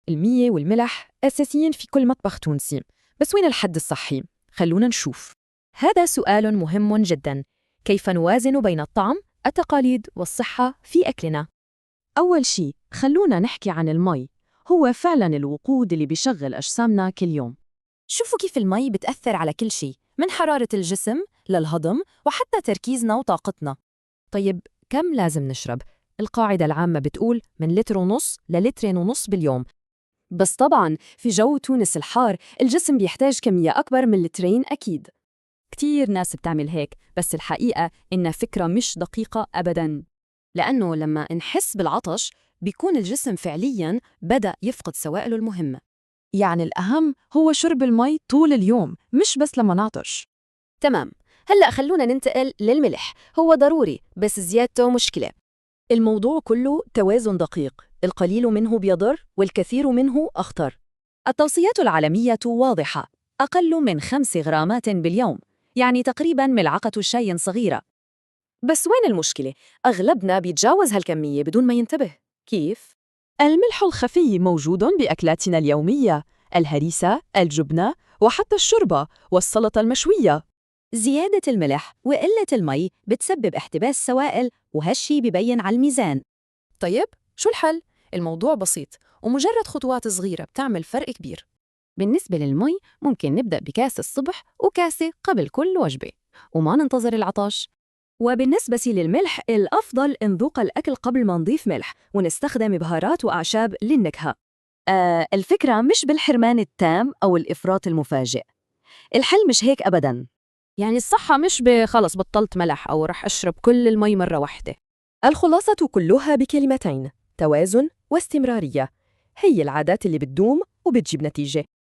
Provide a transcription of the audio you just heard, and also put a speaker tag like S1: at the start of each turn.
S1: المية والملح أساسيين في كل مطبخ تونسي، بس وين الحد الصحي؟ خلونا نشوف.
S2: هذا سؤال مهم جدا. كيف نوازن بين الطعم، التقاليد والصحة في أكلنا؟
S3: أول شي خلونا نحكي عن المي. هو فعلاً الوقود اللي بيشغل أجسامنا كل يوم.
S2: شوفوا كيف المي بتأثر على كل شيء، من حرارة الجسم للهضم وحتى تركيزنا وطاقتنا.
S1: طيب كم لازم نشرب؟ القاعدة العامة بتقول من لتر ونص للترين ونص باليوم.
S3: بس طبعاً في جو تونس الحار الجسم بيحتاج كمية أكبر من لترين أكيد. كتير ناس بتعمل هيك، بس الحقيقة إنها فكرة مش دقيقة أبداً، لأنه لما نحس بالعطش بيكون الجسم فعلياً بدأ يفقد سوائله المهمة. يعني الأهم هو شرب المي طول اليوم، مش بس لما نعطش.
S2: تمام، هلأ خلونا ننتقل للملح. هو ضروري بس زيادته مشكلة.
S3: الموضوع كله توازن دقيق، القليل منه بيضر والكثير منه أخطر. التوصيات العالمية واضحة، أقل من 5 غرامات باليوم، يعني تقريباً ملعقة شاي صغيرة.
S2: بس وين المشكلة؟ أغلبنا بيتجاوز هالكمية بدون ما ينتبه. كيف؟
S3: الملح الخفي موجود بأكلاتنا اليومية، الهريسة، الجبنة، وحتى الشوربة والسلطة المشوية.
S2: زيادة الملح وقلة المي بتسبب احتباس سوائل، وهالشي بيبين على الميزان.
S1: طيب شو الحل؟ الموضوع بسيط ومجرد خطوات صغيرة بتعمل فرق كبير.
S3: بالنسبة للمي ممكن نبدأ بكاس الصبح وكاسة قبل كل وجبة، وما ننتظر العطش. وبالنسبة للملح الأفضل نذوق الأكل قبل ما نضيف ملح، ونستخدم بهارات وأعشاب للنكهة. الفكرة مش بالحرمان التام أو الإفراط المفاجئ. الحل مش هيك أبداً.
S1: يعني الصحة مش بخلص بطلت ملح أو رح أشرب كل المي مرة واحدة.
S4: الخلاصة كلها بكلمتين: توازن واستمرارية. هي العادات اللي بتدوم وبتجيب نتيجة.